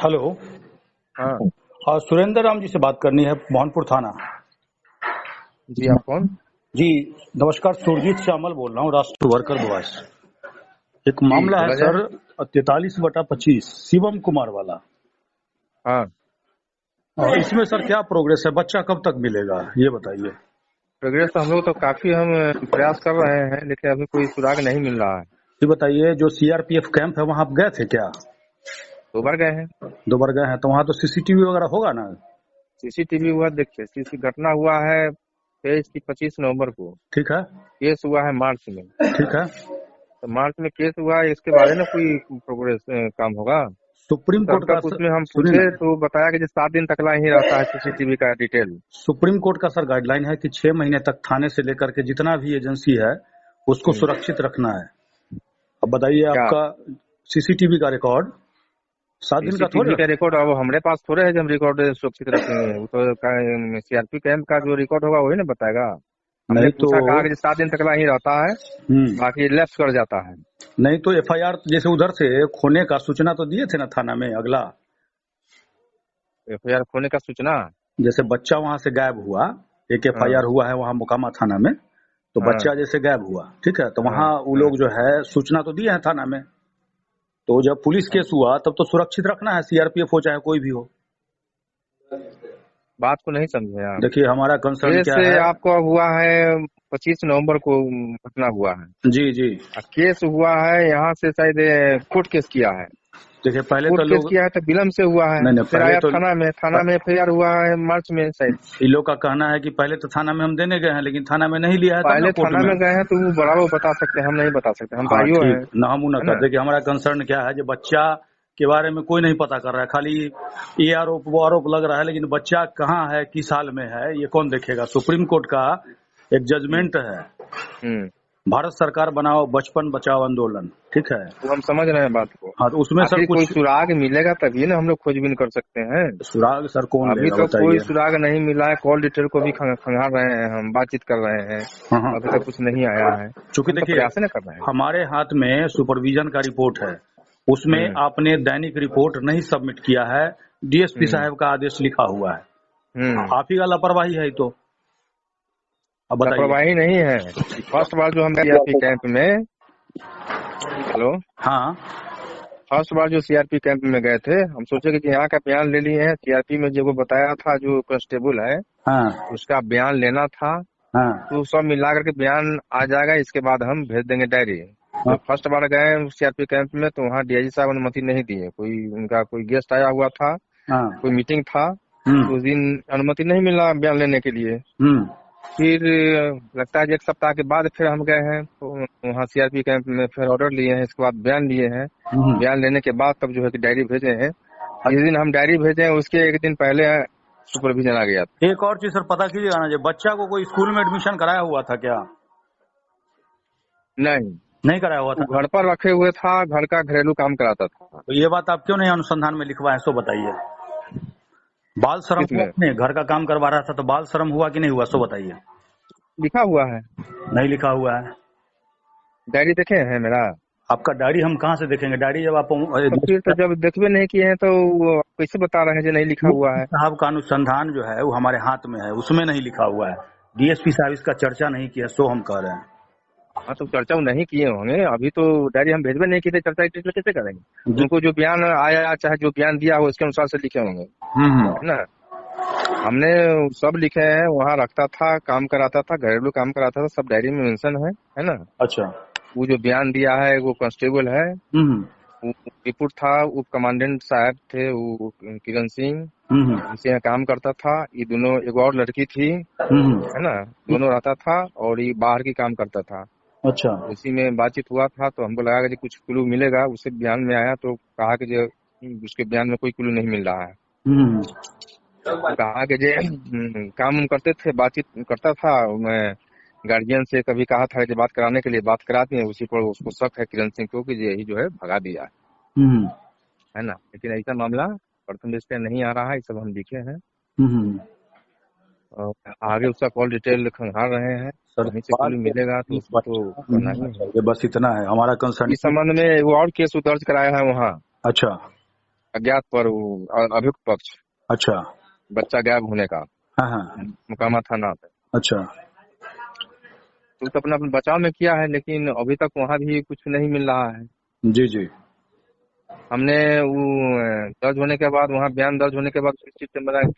Hello. हाँ सुरेंद्र राम जी से बात करनी है, मोहनपुर थाना। जी, आप कौन? जी नमस्कार, सुरजीत श्यामल बोल रहा हूँ, राष्ट्रीय वर्कर बॉयस। एक जी मामला है बोला सर, जाए। 43/25 शिवम कुमार वाला। हाँ, और इसमें सर क्या प्रोग्रेस है, बच्चा कब तक मिलेगा ये बताइए। प्रोग्रेस तो हम लोग तो काफी हम प्रयास कर रहे हैं, लेकिन अभी कोई सुराग नहीं मिल रहा है। ये बताइए, जो सीआरपीएफ कैंप है वहां आप गए थे क्या? 2 बार गए हैं। 2 बार गए हैं, तो वहां तो सीसीटीवी वगैरह होगा ना? सीसीटीवी हुआ, देखिए सीसी घटना हुआ है 23-25 नवंबर को। ठीक है। केस हुआ है मार्च में। ठीक है। तो मार्च में केस हुआ है, इसके बाद ना कोई प्रोग्रेस काम होगा। तो सुप्रीम तब कोर्ट का तक उसमें हम सुनिए पूछे ना, तो बताया कि 7 दिन तक ला ही रहता है सीसीटीवी का डिटेल। सुप्रीम कोर्ट का सर गाइडलाइन है कि 6 महीने तक थाने से लेकर के जितना भी एजेंसी है उसको सुरक्षित रखना है। अब बताइए, क्या आपका सीसीटीवी का रिकॉर्ड 7 दिन का थोड़े सीसीटीवी का रिकॉर्ड अब हमारे पास थोड़े है जो हम रिकॉर्ड सुरक्षित रखेंगे? वो तो सीआरपी कैंप का जो रिकॉर्ड होगा वही ना बताएगा। हमने नहीं तो पूछा, कहा कि 7 दिन तक ही रहता है, बाकी लैप्स कर जाता है। नहीं तो एफआईआर जैसे उधर से खोने का सूचना तो दिए थे ना थाना में अगला। एफआईआर खोने का सूचना? जैसे बच्चा वहां से गायब हुआ, एक हाँ एफआईआर हुआ है वहां मोकामा थाना में, तो हाँ बच्चा जैसे गायब हुआ, ठीक है, तो हाँ वहां वो हाँ लोग जो है सूचना तो दिए हैं थाना में। तो जब पुलिस हाँ। केस हुआ तब तो सुरक्षित रखना है, सीआरपीएफ हो चाहे कोई भी हो। बात को नहीं समझे आप। देखिए हमारा कंसर्न केस क्या है। आपको हुआ है 25 नवंबर को घटना हुआ है। जी जी। केस हुआ है यहाँ से शायद कोर्ट केस किया है। देखिए पहले कोर्ट तो केस लोग, किया है तो विलम्ब से हुआ है, नहीं नहीं, फिर पहले आया तो थाना में एफआईआर हुआ है मार्च में शायद। इन लोग का कहना है कि पहले तो थाना में हम देने गए हैं, लेकिन थाना में नहीं लिया है, तब ना पहले कोर्ट थाना में। में गए हैं तो वो बराबर बता सकते हैं, हम नहीं बता सकते, हम तो हाँ आईओ हैं, ठीक ना, हम न है कर। ना। देखिए हमारा कंसर्न क्या है, जो बच्चा के बारे में कोई नहीं पता कर रहा है, खाली ये आरोप वो आरोप लग रहा है, लेकिन बच्चा कहाँ है, किस हाल में है, ये कौन देखेगा। सुप्रीम कोर्ट का एक हम्म जजमेंट है, हम्म। भारत सरकार बनाओ बचपन बचाओ आंदोलन, ठीक है। तो हम समझ रहे हैं बात को। हाँ तो उसमें सर आखिर कोई कुछ सुराग मिलेगा तभी ना हम लोग खोजबीन कर सकते हैं। सुराग सर कौन अभी लेगा तो कोई बताइए। सुराग नहीं मिला है, कॉल डिटेल को भी खंगाल रहे हैं, हम बातचीत कर रहे हैं, हाँ हाँ। अभी तक कुछ नहीं आया है। चूंकि हम तो देखिए प्रयास न कर रहे हैं। हमारे हाथ में सुपरविजन का रिपोर्ट है, उसमें हम्म आपने दैनिक रिपोर्ट नहीं सबमिट किया है, डीएसपी हम्म साहब का आदेश लिखा हुआ है, हम्म। आप ही का लापरवाही है। तो अब बताइए। लापरवाही नहीं है। फर्स्ट बार जो हम सीआरपी कैंप में, हेलो, हाँ फर्स्ट बार जो सीआरपी कैंप में गए थे, हम सोचे कि यहाँ का बयान ले लिए हैं। सीआरपी में जो वो बताया था जो कांस्टेबल है हाँ उसका बयान लेना था, हाँ तो सब मिला करके बयान आ जाएगा, इसके बाद हम भेज देंगे डायरी। हाँ जब फर्स्ट बार गए सीआरपी कैंप में तो वहाँ डीआईजी साहब अनुमति नहीं दिए, कोई उनका कोई गेस्ट आया हुआ था, हाँ। कोई मीटिंग था, तो हम्म उस दिन अनुमति नहीं मिला बयान लेने के लिए। हम्म फिर लगता है कि 1 सप्ताह के बाद फिर हम गए हैं, तो वहाँ सीआरपी कैंप में फिर ऑर्डर लिए हैं, इसके बाद बयान लिए हैं। हम्म। बयान लेने के बाद तब जो है कि डायरी भेजे हैं। जिस दिन हम डायरी भेजे उसके 1 दिन पहले सुपरविजन आ गया था। एक और चीज सर पता कीजिएगा ना, जो बच्चा को कोई स्कूल में एडमिशन कराया हुआ था क्या? नहीं, नहीं कराया हुआ वो था। घर पर रखे हुए था, घर का घरेलू काम कराता था। तो ये बात आप क्यों नहीं अनुसंधान में लिखवाए, सो बताइए। बाल श्रम हुआ किसमें कि नहीं, घर का काम करवा रहा था तो बाल श्रम हुआ कि नहीं हुआ, सो बताइए। लिखा हुआ है? नहीं लिखा हुआ है। डायरी देखे हैं मेरा? आपका डायरी हम कहाँ से देखेंगे, डायरी जब आप तो फिर तो जब देखबे नहीं किए हैं तो वो कैसे बता रहे हैं जो नहीं लिखा हुआ है? साहब का अनुसंधान जो है वो हमारे हाथ में है, उसमें नहीं लिखा हुआ है। डीएसपी साहब इसका चर्चा नहीं किया, सो हम कह रहे हैं। हाँ तो चर्चा वो नहीं किए होंगे, अभी तो डायरी हम भेजबे नहीं किए थे, चर्चा कैसे करेंगे? जी। उनको जो बयान आया चाहे जो बयान दिया हो उसके अनुसार से लिखे होंगे, है ना। हमने सब लिखे हैं, वहाँ रखता था, काम कराता था, घरेलू काम कराता था, सब डायरी में मेंशन है ना। अच्छा। वो जो बयान दिया है वो कांस्टेबल है, हम्म वो रिपोर्ट था, उप कमांडेंट साहब थे वो किरण सिंह, हम्म उनसे यहाँ काम करता था। ये दोनों, एक और लड़की थी, हम्म। है ना, दोनों रहता था और ये बाहर की काम करता था। अच्छा। उसी में बातचीत हुआ था तो हमको लगा कि कुछ क्लू मिलेगा, उसे बयान में आया तो कहा कि जो उसके बयान में कोई क्लू नहीं मिल रहा है। हम्म। तो कहा कि जो काम उम करते थे, बातचीत करता था, मैं गार्जियन से कभी कहा था कि बात कराने के लिए, बात करा दिए, उसी पर उसको शक है किरण सिंह को कि यही जो है भगा दिया हम्म है ना। लेकिन ऐसा मामला प्रथम दृष्टया नहीं आ रहा है, ये सब हम लिखे हैं हम्म। और आगे उसका कॉल डिटेल खंगाल रहे हैं, सर कहीं से बात क्लू मिलेगा तो उसको तो करना ही है। चाहिए, बस इतना है हमारा कंसर्न। इस संबंध में वो और केस दर्ज कराया है वहाँ। अच्छा। अज्ञात पर वो अभियुक्त पक्ष अच्छा। बच्चा गायब होने का हाँ हाँ। मुकामा थाना पे। अच्छा। तो अपना अपना बचाव में किया है, लेकिन अभी तक वहाँ भी कुछ नहीं मिल रहा है। जी जी। हमने वो दर्ज होने के बाद, वहाँ बयान दर्ज होने के बाद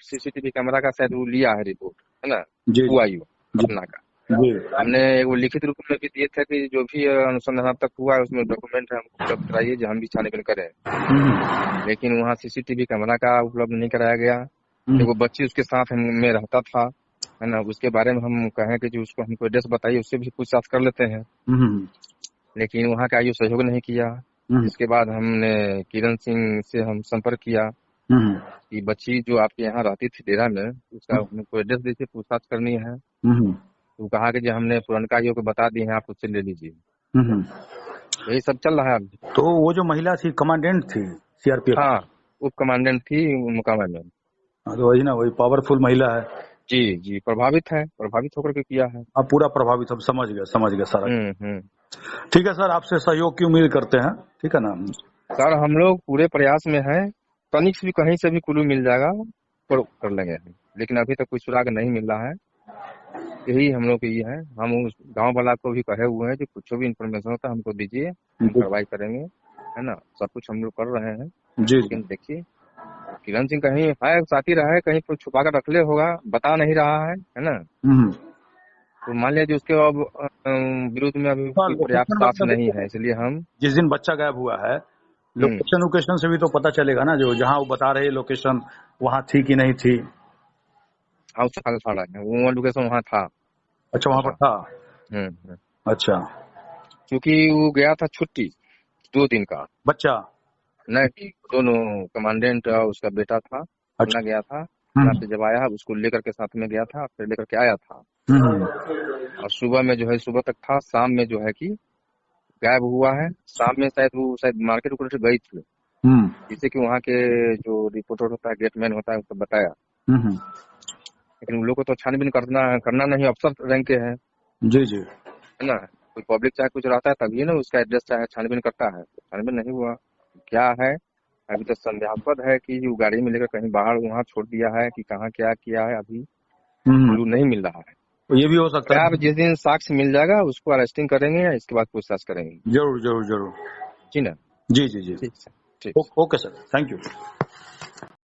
सीसीटीवी कैमरा का शायद वो लिया है रिपोर्ट, है ना, जी जी हुआ जी पटना का। जी। हमने वो लिखित रूप में भी दिए थे कि जो भी अनुसंधान अब तक हुआ है उसमें डॉक्यूमेंट है, हमको उपलब्ध कराइए जो हम भी छानबीन करें। लेकिन वहाँ सीसीटीवी कैमरा का उपलब्ध नहीं कराया गया। वो बच्ची उसके साथ में रहता था, है ना, उसके बारे में हम कहें कि जो उसको हमको एड्रेस बताइए, उससे भी पूछताछ कर लेते हैं, लेकिन वहाँ का आयु सहयोग नहीं किया। इसके बाद हमने किरण सिंह से हम संपर्क किया कि बच्ची जो आपके यहाँ रहती थी डेरा में, उसका हमको एड्रेस दीजिए, पूछताछ करनी है। तो कहा कि जो हमने पुरनका आयु को बता दिए हैं, आप उससे ले लीजिए। यही सब चल रहा है अभी। तो वो जो महिला थी कमांडेंट थी सीआरपीएफ? हाँ, उप कमांडेंट थी मुकामा में। तो वही ना, वही पावरफुल महिला है। जी जी, प्रभावित होकर के किया है। आप पूरा प्रभावित, हम समझ गए सारा। ठीक है सर, आपसे सहयोग की उम्मीद करते हैं, ठीक है ना सर। हम लोग पूरे प्रयास में हैं, तनिक भी कहीं से भी कुल्लू मिल जाएगा तो कर लेंगे, लेकिन अभी तक कोई सुराग नहीं मिल रहा है। यही हम लोग की है। हम उस गांव वाला को भी कहे हुए हैं कि कुछ भी इंफॉर्मेशन होता है हमको दीजिए, हम कार्रवाई करेंगे, है ना। सब कुछ हम लोग कर रहे हैं जी। लेकिन देखिए किरण सिंह कहीं है, साथी रहा है, कहीं पर छुपा कर रख ले होगा, बता नहीं रहा है ना। तो मान लीजिए उसके अब विरुद्ध में अभी कोई पर्याप्त साक्ष्य नहीं है, इसलिए हम जिस दिन बच्चा गायब हुआ है, लोकेशन से भी तो पता चलेगा ना, जो जहाँ वो बता रहे लोकेशन वहाँ थी कि नहीं थी। हाँ, वो लोकेशन वहाँ था। अच्छा, वहाँ पर था। अच्छा। क्योंकि वो गया था छुट्टी 2 दिन का, बच्चा नहीं, दोनों कमांडेंट और उसका बेटा था, अपना गया था। यहाँ से जब आया उसको लेकर के साथ में गया था, फिर लेकर के आया था। और सुबह में जो है, सुबह तक था, शाम में जो है कि गायब हुआ है। शाम में शायद मार्केट उर्केट गई थी, जिससे कि वहाँ के जो रिपोर्टर होता है, गेटमैन होता है, उसको बताया। लेकिन उन लोग को तो छानबीन करना नहीं, अफसर रैंक के हैं। जी जी, है ना। कोई पब्लिक चाहे कुछ रहता है तभी ना उसका एड्रेस चाहे छानबीन करता है। छानबीन नहीं हुआ, क्या है अभी तो संदेहास्पद है कि जो गाड़ी में लेकर कहीं बाहर वहाँ छोड़ दिया है कि कहाँ क्या किया है, अभी क्लू नहीं मिल रहा है। तो ये भी हो सकता है। जिस दिन साक्ष्य मिल जाएगा उसको अरेस्टिंग करेंगे, या इसके बाद पूछताछ करेंगे। जरूर जरूर जरूर। जी ना। जी जी जी, ठीक। Okay sir, thank you.